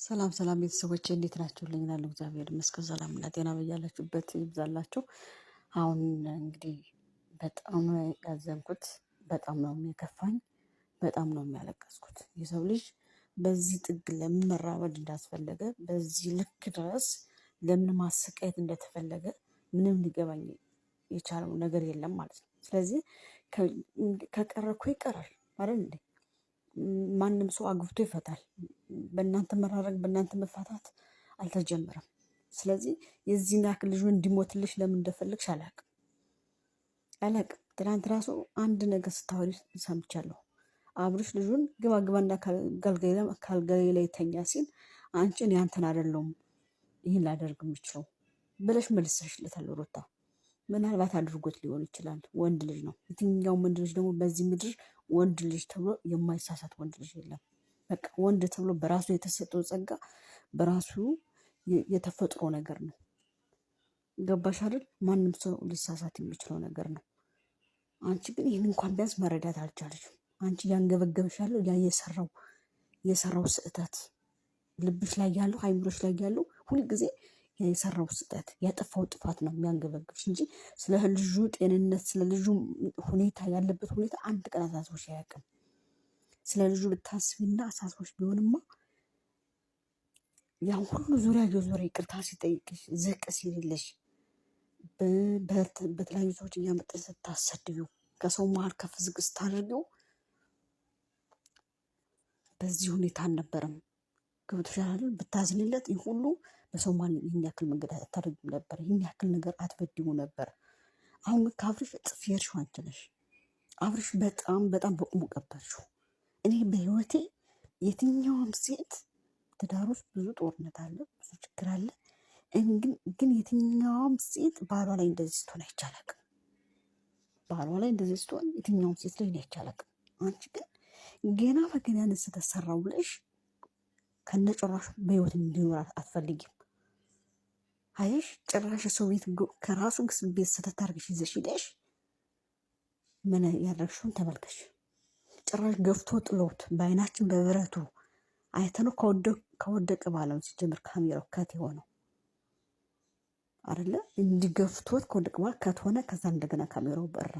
ሰላም ሰላም ቤተሰቦቼ እንዴት ናችሁልኝ? እላለሁ እግዚአብሔር ይመስገን ሰላምና ጤና በያላችሁበት ይብዛላችሁ። አሁን እንግዲህ በጣም ያዘንኩት፣ በጣም ነው የከፋኝ፣ በጣም ነው የሚያለቀስኩት። የሰው ልጅ በዚህ ጥግ ለምን መራመድ እንዳስፈለገ፣ በዚህ ልክ ድረስ ለምን ማሰቃየት እንደተፈለገ ምንም ሊገባኝ የቻለው ነገር የለም ማለት ነው። ስለዚህ ከቀረ እኮ ይቀራል አይደል እንዴ? ማንም ሰው አግብቶ ይፈታል። በእናንተ መራረቅ በእናንተ መፋታት አልተጀመረም። ስለዚህ የዚህን ያክል ልጁ እንዲሞትልሽ ለምን እንደፈለግሽ አላቅም። ትናንት ራሱ አንድ ነገር ስታወሪ ሰምቻለሁ። አብርሽ ልጁን ግባና ካልጋሌ ላይ ተኛ ሲል አንቺን ያንተን አይደለሁም ይህን ላደርግ የምችለው ብለሽ መልሰሽለታል ሩታ። ምናልባት አድርጎት ሊሆን ይችላል። ወንድ ልጅ ነው። የትኛውም ወንድ ልጅ ደግሞ በዚህ ምድር ወንድ ልጅ ተብሎ የማይሳሳት ወንድ ልጅ የለም። በቃ ወንድ ተብሎ በራሱ የተሰጠው ጸጋ በራሱ የተፈጥሮ ነገር ነው። ገባሽ አይደል? ማንም ሰው ሊሳሳት የሚችለው ነገር ነው። አንቺ ግን ይህን እንኳን ቢያንስ መረዳት አልቻለችም። አንቺ ያንገበገብሽ ያለው ያ የሰራው ስህተት ልብሽ ላይ ያለው አይምሮሽ ላይ ያለው ሁልጊዜ የሰራው ስህተት ያጠፋው ጥፋት ነው የሚያንገበግብሽ እንጂ ስለ ልጁ ጤንነት ስለ ልጁ ሁኔታ ያለበት ሁኔታ አንድ ቀን አሳስቦሽ አያውቅም። ስለ ልጁ ብታስቢና አሳስቦሽ ቢሆንማ ያን ሁሉ ዙሪያ የዞረ ይቅርታ ሲጠይቅሽ ዝቅ ሲልልሽ በተለያዩ ሰዎች እያመጣሽ ስታሰድቢው ከሰው መሀል ከፍ ዝቅ ስታደርጊው በዚህ ሁኔታ አልነበረም። ገብቶሻል? ብታዝንለት ይህ ሁሉ በሰው መሀል ይህን ያክል መንገድ አታደርጊም ነበር። ይህን ያክል ነገር አትበድሙ ነበር። አሁን ግን ከአብርሽ እጥፍ የሄድሽው አንቺ ነሽ። አብርሽ በጣም በጣም በቁሙ ቀባችሁ። እኔ በህይወቴ የትኛውም ሴት ትዳር ውስጥ ብዙ ጦርነት አለ፣ ብዙ ችግር አለ። ግን የትኛውም ሴት ባሏ ላይ እንደዚህ ስትሆን አይቻላቅም። ባሏ ላይ እንደዚህ ስትሆን የትኛውም ሴት ላይ አይቻላቅም። አንቺ ግን ገና በገና ስተሰራው ብለሽ ከነጭራሹ በህይወት እንዲኖር አትፈልጊም። አይሽ ጭራሽ ሰው ቤት ከራሱ ቤት ስተታርግሽ ይዘሽ ሄደሽ ምን ያደረግሽውን ተመልከሽ። ጭራሽ ገፍቶ ጥሎት በአይናችን በብረቱ አይተነው ከወደቀ ባለው ሲጀምር ካሜራው ከት የሆነው አይደለ? እንዲገፍቶት ከወደቀ በኋላ ከት ሆነ። ከዛ እንደገና ካሜራው በራ።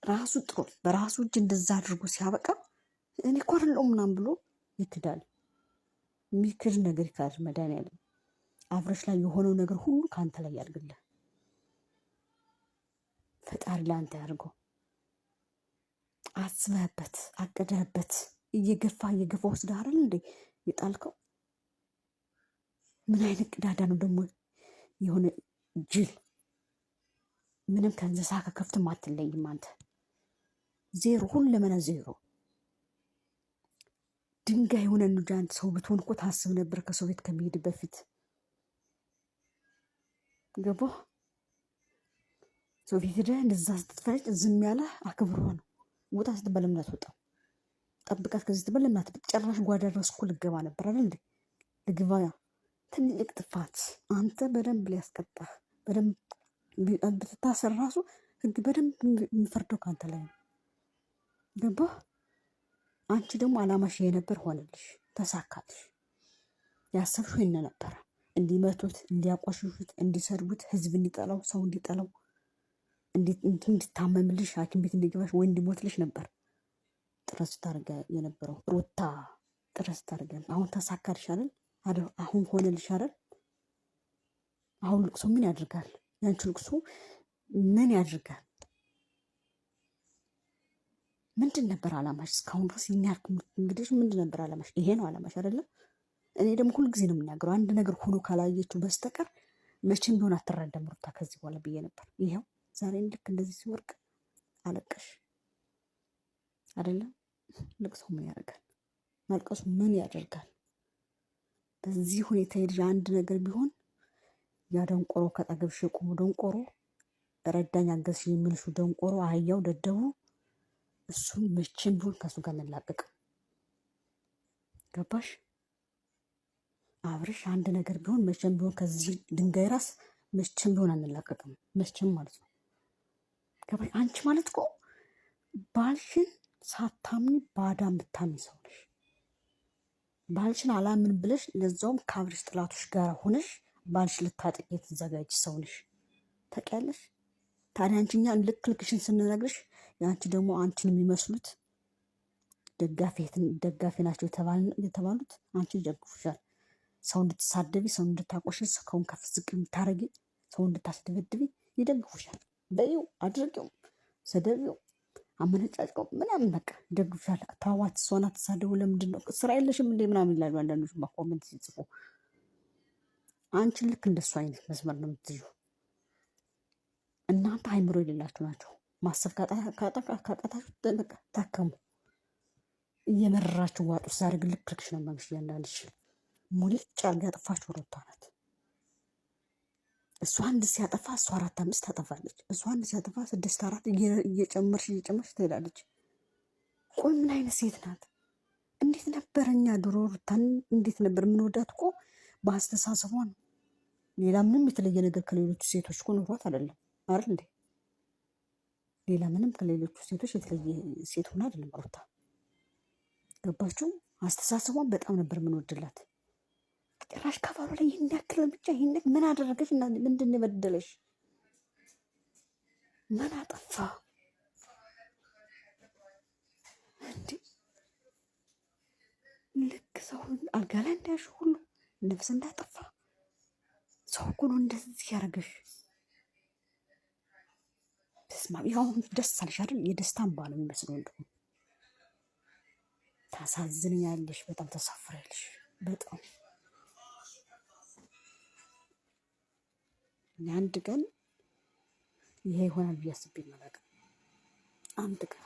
ራሱ ጥሎት በራሱ እጅ እንደዛ አድርጎ ሲያበቃ እኔ እኮ አይደለሁም ምናምን ብሎ ይክዳል። የሚክድ ነገር ይካድ መድኃኒዓለም። አብርሽ ላይ የሆነው ነገር ሁሉ ከአንተ ላይ ያድርግልህ። ፈጣሪ ለአንተ ያድርገው። አስበህበት አቅደህበት እየገፋ ወስደህ አይደል እንዴ የጣልከው? ምን አይነት ቅዳዳ ነው ደግሞ የሆነ ጅል። ምንም ከእንስሳ ከከብትም አትለይም አንተ። ዜሮ ሁለመና ዜሮ ድንጋይ የሆነ እንጂ አንተ ሰው ብትሆን እኮ ታስብ ነበር ከሰው ቤት ከመሄድ በፊት። ገባ? ሰው ቤት ሄደህ እንደዛ ስትፈረጭ ዝም ያለ አክብሮ ነው። ውጣ ስትባል ለምን አትወጣም? ጠብቃት ከዚህ ስትባል ለምን አትወጣም? ጭራሽ ጓዳ ድረስ እኮ ልገባ ነበር አይደል እንዴ? ልግባ። ትልቅ ጥፋት አንተ በደንብ ሊያስቀጣህ በደንብ ብትታሰር ራሱ ህግ በደንብ የሚፈርደው ካንተ ላይ ነው። ገባ? አንቺ ደግሞ አላማሽ የነበር ሆነልሽ፣ ተሳካልሽ። ያሰብሽው ይሄን ነበረ። እንዲመቱት፣ እንዲያቆሽሹት፣ እንዲሰድቡት፣ ህዝብ እንዲጠላው፣ ሰው እንዲጠላው፣ እንዲታመምልሽ፣ ሐኪም ቤት እንዲገባሽ ወይ እንዲሞትልሽ ነበር ጥረት ስታደርግ የነበረው ሩታ። ጥረት ስታደርግ አሁን ተሳካልሽ አይደል? አሁን ሆነልሽ አይደል? አሁን ልቅሶ ምን ያደርጋል? ያንቺ ልቅሶ ምን ያደርጋል? ምንድን ነበር አላማሽ? እስካሁን ድረስ ይኛል እንግዲህ ምንድን ነበር አላማሽ? ይሄ ነው አላማሽ አይደለም? እኔ ደግሞ ሁሉ ጊዜ ነው የምናገረው፣ አንድ ነገር ሆኖ ካላየችው በስተቀር መቼም ቢሆን አትረዳም ሩታ ከዚህ በኋላ ብዬ ነበር። ይሄው ዛሬ ልክ እንደዚህ ሲወርቅ አለቀሽ አይደለም? ልቅሶ ምን ያደርጋል? ማልቀሱ ምን ያደርጋል? በዚህ ሁኔታ የልጅ አንድ ነገር ቢሆን ያ ደንቆሮ ከጠገብሽ የቆሙ ደንቆሮ ረዳኝ አገዝሽ የሚልሹ ደንቆሮ አህያው ደደቡ እሱም መቼም ቢሆን ከሱ ጋር እንላቀቅም። ገባሽ? አብርሽ አንድ ነገር ቢሆን መቼም ቢሆን ከዚህ ድንጋይ ራስ መቼም ቢሆን አንላቀቅም። መቼም ማለት ነው። ገባሽ? አንቺ ማለት እኮ ባልሽን ሳታምኒ ባዳ የምታምኒ ሰው ነሽ። ባልሽን አላምን ብለሽ ለዛውም ከአብርሽ ጥላቶች ጋር ሆነሽ ባልሽ ልታጠቂ የተዘጋጅ ሰው ነሽ ታውቂያለሽ። ታዲያ አንቺ እኛ ልክ ልክሽን ስንነግርሽ የአንቺ ደግሞ አንቺን የሚመስሉት ደጋፊ ናቸው የተባሉት አንቺ ይደግፉሻል። ሰው እንድትሳደቢ፣ ሰው እንድታቆሽሽ፣ ሰውን ከፍ ዝቅ የምታረጊ፣ ሰው እንድታስደበድቢ ይደግፉሻል። በይው፣ አድርጊው፣ ሰደቢው፣ አመነጫጭቀው ምናምን በቃ ይደግፉሻል። ታዋት እሷን አትሳደቡ፣ ለምንድን ነው ስራ የለሽም እንዴ ምናምን ይላሉ አንዳንዶች በኮመንት ሲጽፉ። አንቺን ልክ እንደሱ አይነት መስመር ነው የምትይዙ። እናንተ አይምሮ የሌላችሁ ናቸው። ማሰብ ካቃታችሁ በቃ ታከሙ። እየመረራችሁ ዋጡ። ዛሬ ግን ልክ ልክሽ ነው የማምሽ። እያንዳንድሽ ሙልጭ አድርጋ ያጠፋችሁ ሩታ ናት። እሷ አንድ ሲያጠፋ እሷ 4-5 ታጠፋለች። እሷ አንድ ሲያጠፋ 6-4 እየጨመርሽ ትሄዳለች። ቆይ ምን አይነት ሴት ናት? እንዴት ነበር እኛ ድሮ ሩታን እንዴት ነበር የምንወዳት? እኮ በአስተሳሰቧ ነው። ሌላ ምንም የተለየ ነገር ከሌሎቹ ሴቶች እኮ ኖሯት አይደለም አይደል እንዴ? ሌላ ምንም ከሌሎቹ ሴቶች የተለየ ሴት ሆና አይደለም ሩታ። ገባችሁ? አስተሳሰቧን በጣም ነበር የምንወድላት። ጭራሽ ከባሏ ላይ ይህን ያክል ብቻ ይህን ምን አደረገች? እና ምንድን ነው የበደለሽ? ምን አጠፋ እንዴ? ልክ ሰው አልጋ ላይ እንዳያሽ ሁሉ ነፍስ እንዳጠፋ ሰው እኮ ነው እንደዚህ ያደረገሽ። በስመ አብ። ያው ደስ አለሽ አይደል? የደስታ እንባ ነው የሚመስለው። እንደው ታሳዝኛለሽ፣ በጣም ተሳፍራለሽ። በጣም አንድ ቀን ይሄ ይሆናል ብዬ አስቤ አላውቅም። አንድ ቀን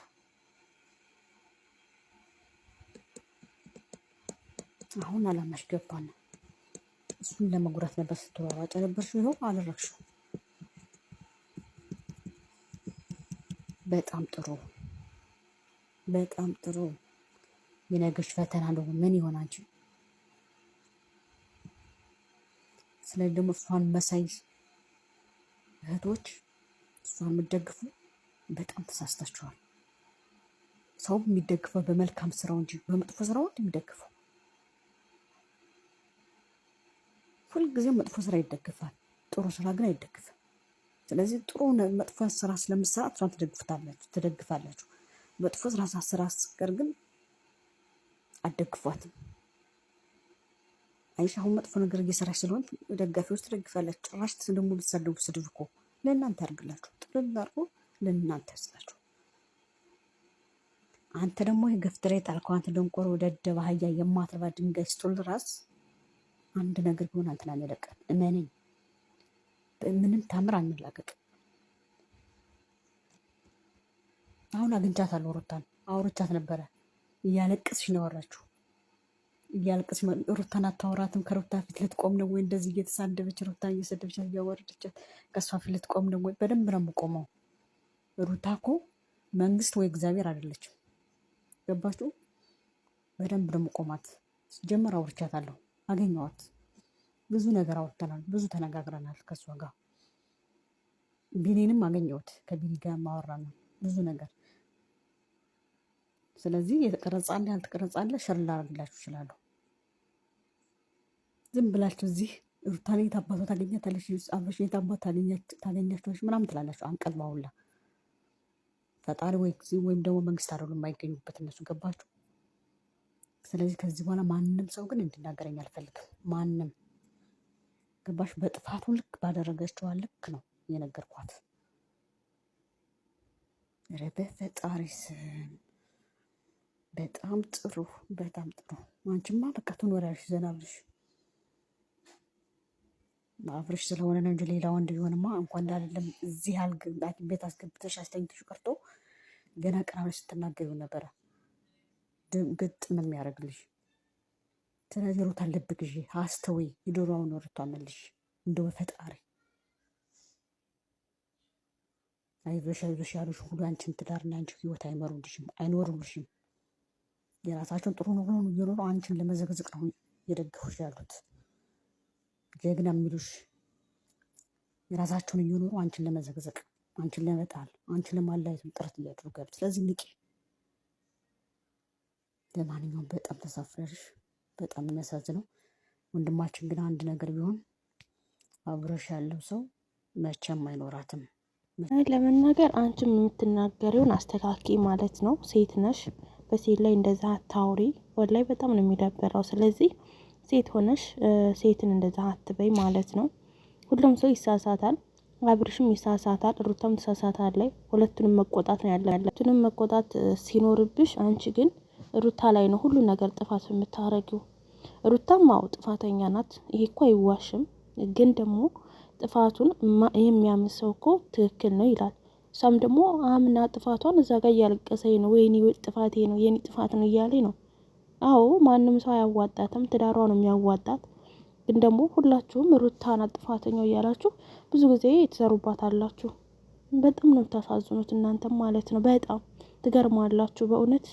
አሁን አላማሽ ገባን። እሱን ለመጉራት ነበር ስትሯሯጭ ነበርሽ። ይኸው አደረግሽው። በጣም ጥሩ፣ በጣም ጥሩ። የነገሽ ፈተና ደግሞ ምን ይሆን አንቺ? ስለዚህ ደግሞ እሷን መሳይ እህቶች፣ እሷን የምትደግፉ በጣም ተሳስታችኋል። ሰው የሚደግፈው በመልካም ስራው እንጂ በመጥፎ ስራው የሚደግፈው ሁልጊዜም መጥፎ ስራ ይደግፋል፣ ጥሩ ስራ ግን አይደግፍም። ስለዚህ ጥሩ መጥፎ ስራ ስለምትሰራ እሷን ትደግፋላችሁ። መጥፎ ስራ ሳትሰራ ስትቀር ግን አትደግፏትም። አይሽ አሁን መጥፎ ነገር እየሰራች ስለሆነ ደጋፊዎች ትደግፋላችሁ። ጭራሽ ደግሞ ልትሰደቡ ስድብ እኮ ለእናንተ ያርግላችሁ፣ ጥልል አድርጎ ለእናንተ ያስላችሁ። አንተ ደግሞ የገፍትሬ ጣልከው አንተ ደንቆሮ ደደብ አህያ የማትረባ ድንጋይ ስጡል ራስ አንድ ነገር ቢሆን አንተን አንለቀን። እመነኝ፣ ምንም ታምር አንላቀቅ። አሁን አግኝቻታለሁ ሩታን፣ አውርቻት ነበረ። እያለቅስሽ ነው ያወራችሁ። እያለቅስሽ ሩታን አታወራትም። ከሩታ ፊት ልትቆም ነው ወይ? እንደዚህ እየተሳደበች ሩታን እየሰደበቻት እያወረደቻት ከእሷ ፊት ልትቆም ነው ወይ? በደንብ ነው የምቆመው። ሩታ እኮ መንግስት ወይ እግዚአብሔር አይደለችም። ገባችሁ? በደንብ ነው የምቆማት። ሲጀመር አውርቻታለሁ፣ አገኘኋት። ብዙ ነገር አውርተናል፣ ብዙ ተነጋግረናል ከእሷ ጋር። ቢኒንም አገኘሁት፣ ከቢኒ ጋር ማወራን ብዙ ነገር። ስለዚህ የተቀረጻለ ያልተቀረጻለ ሸር ላደርግላችሁ እችላለሁ። ዝም ብላችሁ እዚህ ሩታን የት አባቷ ታገኛታለች፣ አብርሽ የት አባቷ ታገኛቸዋለች ምናምን ትላላችሁ። አንቀልባውላ ፈጣሪ ወይም ደግሞ መንግስት አይደሉም የማይገኙበት እነሱ። ገባችሁ? ስለዚህ ከዚህ በኋላ ማንም ሰው ግን እንዲናገረኝ አልፈልግም። ማንም ገባሽ? በጥፋቱ ልክ ባደረገችዋ ልክ ነው የነገርኳት። ኧረ በፈጣሪ ስም በጣም ጥሩ፣ በጣም ጥሩ። አንቺማ በቃ ትኖሪያለሽ ዘና ብለሽ። አብርሽ ስለሆነ ነው እንጂ ሌላ ወንድ ቢሆንማ እንኳን እንዳለም እዚህ ሐኪም ቤት አስገብተሽ አስተኝተሽ ቀርቶ ገና ቀና ብለሽ ስትናገሪው ነበረ ግጥም የሚያደርግልሽ። ስለዚህ ሩታ ልብ ግዢ፣ አስተውይ፣ የዶሮውን ሩታ መልሽ። እንደው በፈጣሪ አይዞሽ አይዞሽ ያሉሽ ሁሉ አንቺን ትዳርና አንቺ ህይወት አይኖሩልሽም። የራሳቸውን ጥሩ ኑሮ እየኖሩ አንቺን ለመዘግዘቅ ነው እየደገፉሽ ያሉት። ጀግና የሚሉሽ የራሳቸውን እየኖሩ አንቺን ለመዘግዘቅ፣ አንቺን ለመጣል፣ አንቺን ለማላየት ጥረት እያደረጉ። ስለዚህ ንቂ። ለማንኛውም በጣም ተሳፍረሽ በጣም የሚያሳዝነው። ወንድማችን ግን አንድ ነገር ቢሆን አብሮሽ ያለው ሰው መቼም አይኖራትም። ለመናገር አንቺም የምትናገሪውን አስተካኪ ማለት ነው። ሴት ነሽ፣ በሴት ላይ እንደዛ አታውሪ። ወላይ በጣም ነው የሚደበረው። ስለዚህ ሴት ሆነሽ ሴትን እንደዛ አትበይ ማለት ነው። ሁሉም ሰው ይሳሳታል። አብርሽም ይሳሳታል፣ ሩታም ትሳሳታለች። ሁለቱንም መቆጣት ነው ያለ። ሁለቱንም መቆጣት ሲኖርብሽ አንቺ ግን ሩታ ላይ ነው ሁሉ ነገር ጥፋት የምታረጊው። ሩታም አዎ ጥፋተኛ ናት። ይሄ እኮ አይዋሽም። ግን ደግሞ ጥፋቱን የሚያምን ሰው እኮ ትክክል ነው ይላል። እሷም ደግሞ አምና ጥፋቷን እዛ ጋር እያለቀሰኝ ነው፣ ወይኔ ጥፋቴ ነው፣ የኔ ጥፋት ነው እያለኝ ነው። አዎ ማንም ሰው አያዋጣትም፣ ትዳሯ ነው የሚያዋጣት። ግን ደግሞ ሁላችሁም ሩታ ናት ጥፋተኛው እያላችሁ ብዙ ጊዜ ትሰሩባታላችሁ። በጣም ነው የምታሳዝኑት እናንተም ማለት ነው። በጣም ትገርማላችሁ በእውነት።